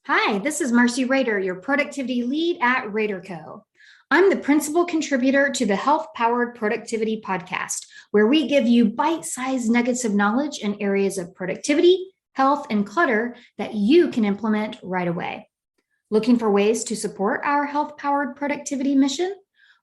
Hi, this is Marcey Rader, your productivity lead at RaderCo. I'm the principal contributor to the Health Powered Productivity podcast, where we give you bite-sized nuggets of knowledge in areas of productivity, health, and clutter that you can implement right away. Looking for ways to support our Health Powered Productivity mission?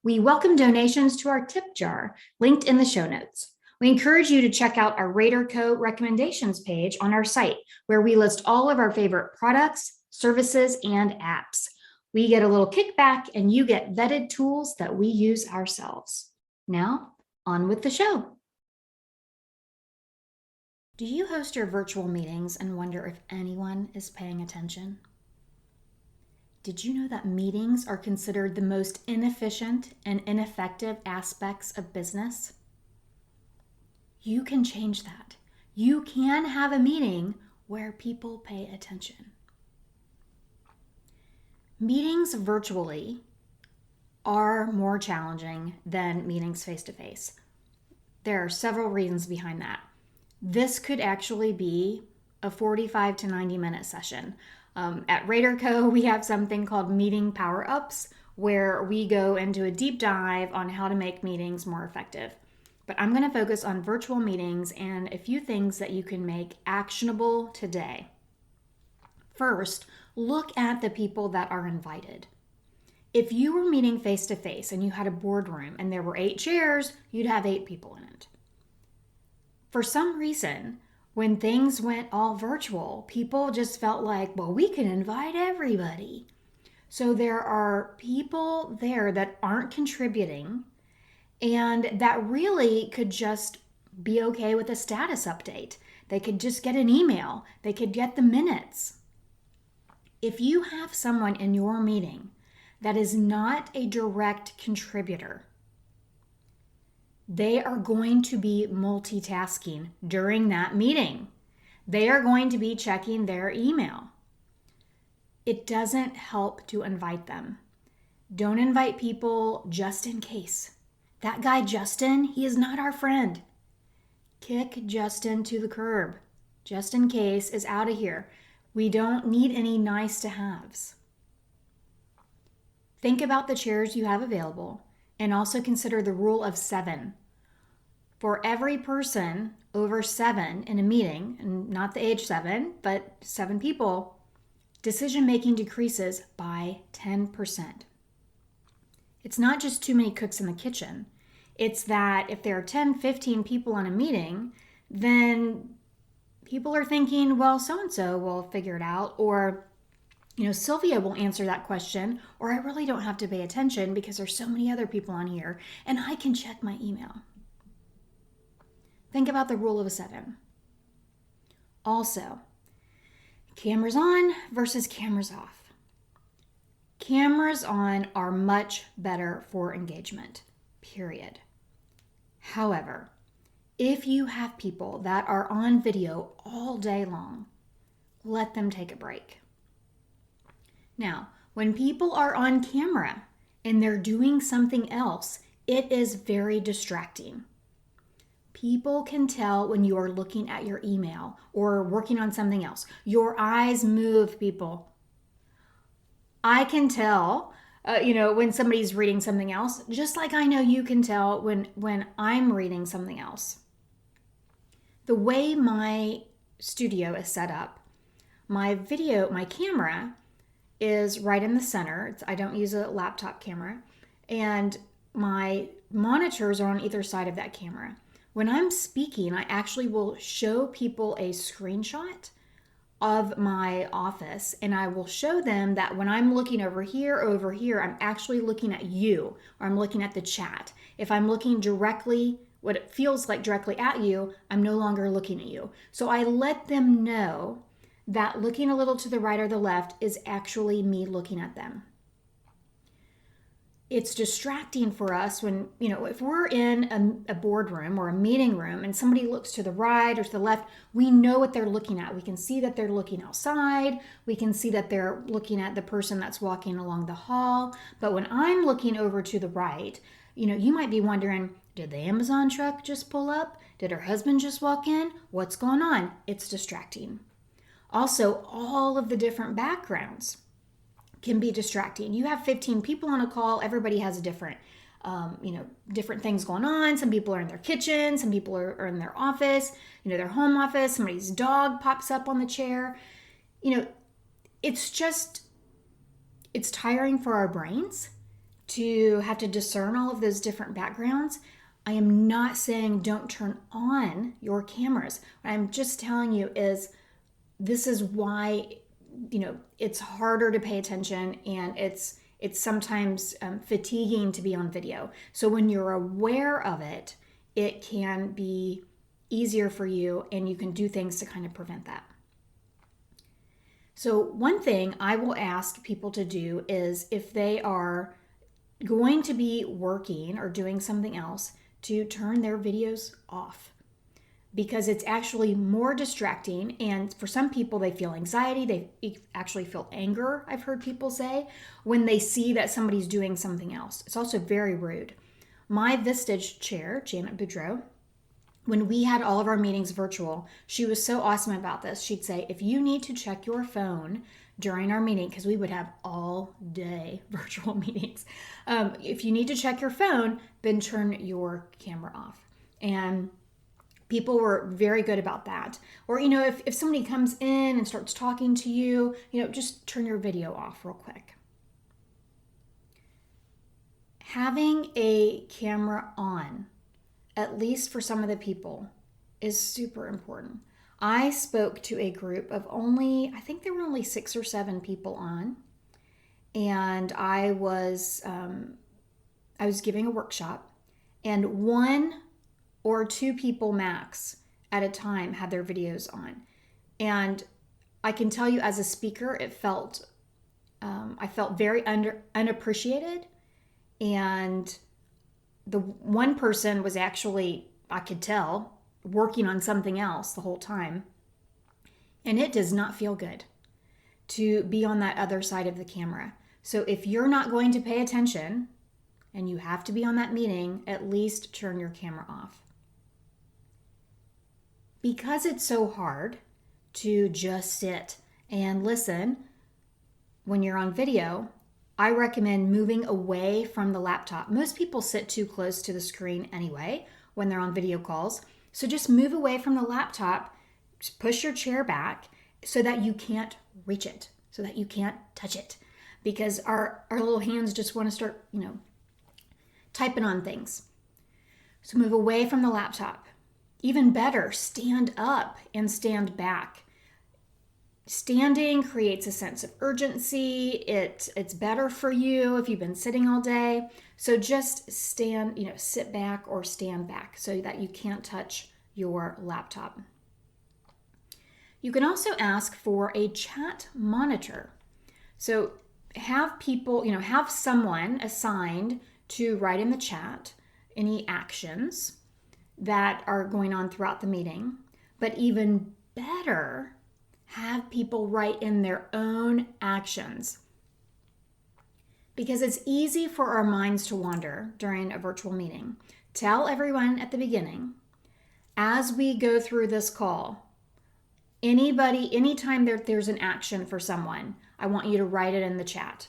We welcome donations to our tip jar, linked in the show notes. We encourage you to check out our RaderCo recommendations page on our site, where we list all of our favorite products, services, and apps. We get a little kickback and you get vetted tools that we use ourselves. Now, on with the show. Do you host your virtual meetings and wonder if anyone is paying attention? Did you know that meetings are considered the most inefficient and ineffective aspects of business? You can change that. You can have a meeting where people pay attention. Meetings virtually are more challenging than meetings face-to-face. There are several reasons behind that. This could actually be a 45 to 90 minute session. At RaderCo, we have something called Meeting Power-Ups, where we go into a deep dive on how to make meetings more effective. But I'm going to focus on virtual meetings and a few things that you can make actionable today. First, look at the people that are invited. If you were meeting face-to-face and you had a boardroom and there were 8 chairs, you'd have 8 people in it. For some reason, when things went all virtual, people just felt like, well, we can invite everybody. So there are people there that aren't contributing and that really could just be okay with a status update. They could just get an email. They could get the minutes. If you have someone in your meeting that is not a direct contributor, they are going to be multitasking during that meeting. They are going to be checking their email. It doesn't help to invite them. Don't invite people just in case. That guy Justin, he is not our friend. Kick Justin to the curb. Just in case is out of here. We don't need any nice to haves. Think about the chairs you have available and also consider the rule of 7. For every person over 7 in a meeting, and not the age 7, but 7 people, decision-making decreases by 10%. It's not just too many cooks in the kitchen. It's that if there are 10, 15 people in a meeting, then people are thinking, well, so-and-so will figure it out, or, Sylvia will answer that question, or I really don't have to pay attention because there's so many other people on here, and I can check my email. Think about the rule of 7. Also, cameras on versus cameras off. Cameras on are much better for engagement, period. However, if you have people that are on video all day long, let them take a break. Now, when people are on camera and they're doing something else, it is very distracting. People can tell when you are looking at your email or working on something else. Your eyes move, people. I can tell when somebody's reading something else, just like I know you can tell when I'm reading something else. The way my studio is set up, my camera is right in the center. I don't use a laptop camera. And my monitors are on either side of that camera. When I'm speaking, I actually will show people a screenshot of my office, and I will show them that when I'm looking over here, I'm actually looking at you, or I'm looking at the chat. If I'm looking directly, what it feels like directly at you, I'm no longer looking at you. So I let them know that looking a little to the right or the left is actually me looking at them. It's distracting for us when, if we're in a boardroom or a meeting room and somebody looks to the right or to the left, we know what they're looking at. We can see that they're looking outside. We can see that they're looking at the person that's walking along the hall. But when I'm looking over to the right, you might be wondering, did the Amazon truck just pull up? Did her husband just walk in? What's going on? It's distracting. Also, all of the different backgrounds can be distracting. You have 15 people on a call, everybody has a different different things going on. Some people are in their kitchen, some people are in their office, their home office, somebody's dog pops up on the chair. It's tiring for our brains to have to discern all of those different backgrounds. I am not saying don't turn on your cameras. What I'm just telling you is this is why, it's harder to pay attention, and it's sometimes fatiguing to be on video. So when you're aware of it, it can be easier for you, and you can do things to kind of prevent that. So one thing I will ask people to do is, if they are going to be working or doing something else, to turn their videos off, because it's actually more distracting. And for some people, they feel anxiety, they actually feel anger, I've heard people say, when they see that somebody's doing something else. It's also very rude. My Vistage chair, Janet Boudreau, when we had all of our meetings virtual, she was so awesome about this. She'd say, if you need to check your phone during our meeting, because we would have all day virtual meetings, if you need to check your phone, then turn your camera off. And people were very good about that. Or, if somebody comes in and starts talking to you, just turn your video off real quick. Having a camera on, at least for some of the people, is super important. I spoke to a group of I think there were only 6 or 7 people on, and I was giving a workshop, and 1 or 2 people max at a time had their videos on. And I can tell you, as a speaker, I felt very unappreciated. And the one person was actually, I could tell, working on something else the whole time. And it does not feel good to be on that other side of the camera. So if you're not going to pay attention and you have to be on that meeting, at least turn your camera off. Because it's so hard to just sit and listen when you're on video, I recommend moving away from the laptop. Most people sit too close to the screen anyway when they're on video calls. So just move away from the laptop, just push your chair back so that you can't reach it, so that you can't touch it. Because our little hands just want to start, typing on things. So move away from the laptop. Even better, stand up and stand back. Standing creates a sense of urgency. It's better for you if you've been sitting all day. So just sit back or stand back so that you can't touch your laptop. You can also ask for a chat monitor. So have people, have someone assigned to write in the chat any actions that are going on throughout the meeting. But even better, have people write in their own actions. Because it's easy for our minds to wander during a virtual meeting. Tell everyone at the beginning, as we go through this call, anytime there's an action for someone, I want you to write it in the chat.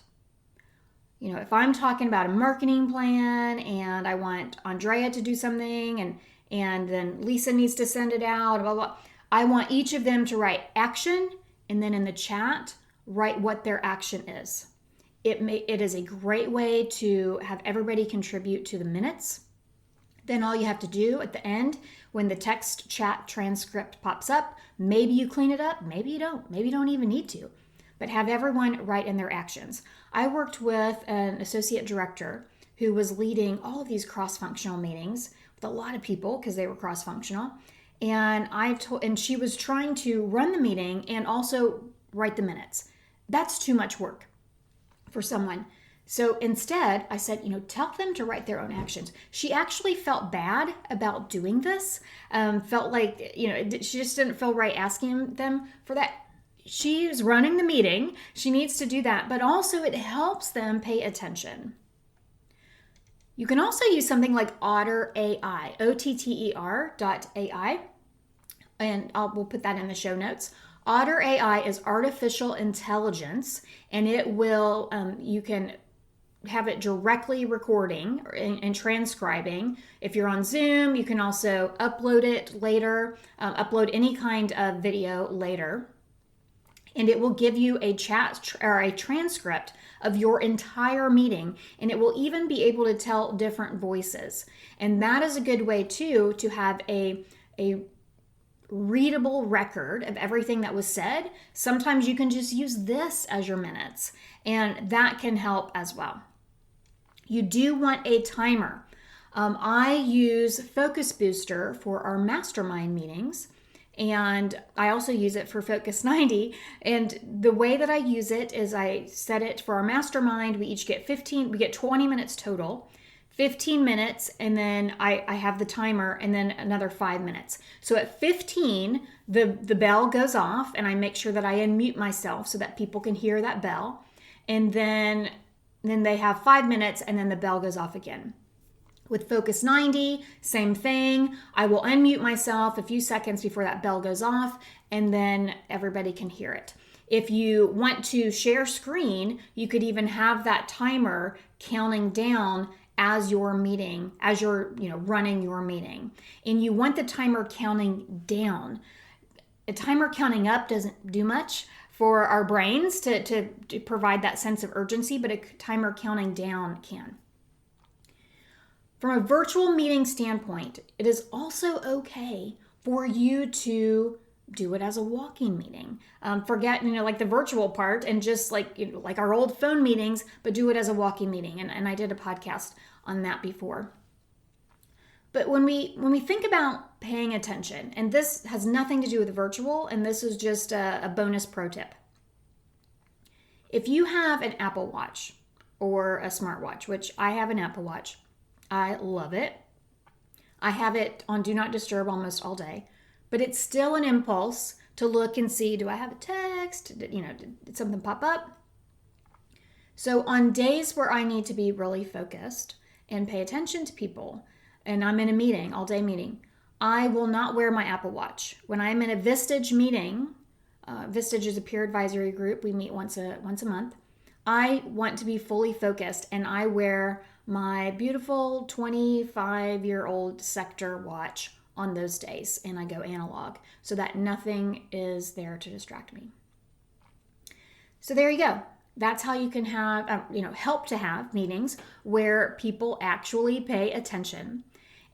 If I'm talking about a marketing plan and I want Andrea to do something and then Lisa needs to send it out, blah, blah, I want each of them to write action, and then in the chat, write what their action is. It is a great way to have everybody contribute to the minutes. Then all you have to do at the end, when the text chat transcript pops up, maybe you clean it up, maybe you don't. Maybe you don't even need to. But have everyone write in their actions. I worked with an associate director who was leading all of these cross-functional meetings with a lot of people because they were cross-functional. And she was trying to run the meeting and also write the minutes. That's too much work for someone. So instead, I said, tell them to write their own actions. She actually felt bad about doing this. Felt like, she just didn't feel right asking them for that. She's running the meeting. She needs to do that. But also it helps them pay attention. You can also use something like Otter AI, OTTER.ai, and we'll put that in the show notes. Otter AI is artificial intelligence, and it will, you can have it directly recording and transcribing. If you're on Zoom, you can also upload it later, upload any kind of video later. And it will give you a chat or a transcript of your entire meeting. And it will even be able to tell different voices. And that is a good way too, to have a readable record of everything that was said. Sometimes you can just use this as your minutes, and that can help as well. You do want a timer. I use Focus Booster for our mastermind meetings, and I also use it for Focus 90. And the way that I use it is I set it for our mastermind. We each get 20 minutes total, 15 minutes, and then I have the timer, and then another 5 minutes. So at 15, the bell goes off, and I make sure that I unmute myself so that people can hear that bell. And then they have 5 minutes, and then the bell goes off again. With Focus 90, same thing. I will unmute myself a few seconds before that bell goes off, and then everybody can hear it. If you want to share screen, you could even have that timer counting down as you're running your meeting. And you want the timer counting down. A timer counting up doesn't do much for our brains to provide that sense of urgency, but a timer counting down can. From a virtual meeting standpoint, it is also okay for you to do it as a walking meeting. Forget, like the virtual part, and just like our old phone meetings, but do it as a walking meeting. And I did a podcast on that before. But when we think about paying attention, and this has nothing to do with virtual, and this is just a bonus pro tip. If you have an Apple Watch or a smartwatch, which I have an Apple Watch, I love it. I have it on Do Not Disturb almost all day, but it's still an impulse to look and see, do I have a text? Did something pop up? So on days where I need to be really focused and pay attention to people, and I'm in a meeting, all day meeting, I will not wear my Apple Watch. When I'm in a Vistage meeting, Vistage is a peer advisory group. We meet once a month. I want to be fully focused, and I wear my beautiful 25-year-old Sector watch on those days, and I go analog so that nothing is there to distract me. So there you go. That's how you can have, help to have meetings where people actually pay attention.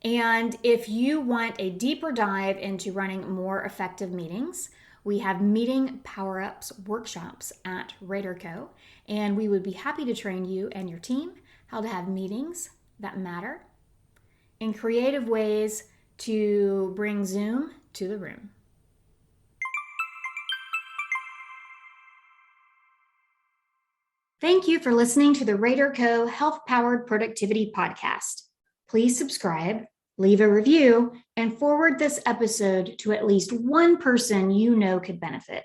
And if you want a deeper dive into running more effective meetings, we have meeting power-ups workshops at RaderCo, and we would be happy to train you and your team how to have meetings that matter in creative ways to bring Zoom to the room. Thank you for listening to the RaderCo Health-Powered Productivity Podcast. Please subscribe, leave a review, and forward this episode to at least one person you know could benefit.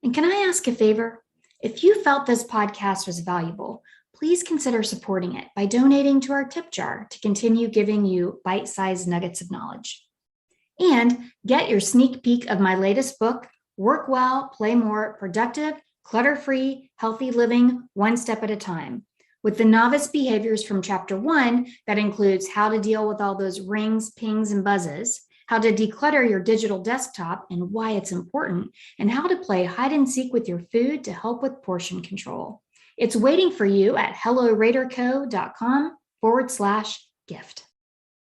And can I ask a favor? If you felt this podcast was valuable, please consider supporting it by donating to our tip jar to continue giving you bite-sized nuggets of knowledge. And get your sneak peek of my latest book, Work Well, Play More, Productive, Clutter-Free, Healthy Living, One Step at a Time, with the novice behaviors from Chapter 1 that includes how to deal with all those rings, pings, and buzzes, how to declutter your digital desktop and why it's important, and how to play hide and seek with your food to help with portion control. It's waiting for you at helloraderco.com/gift.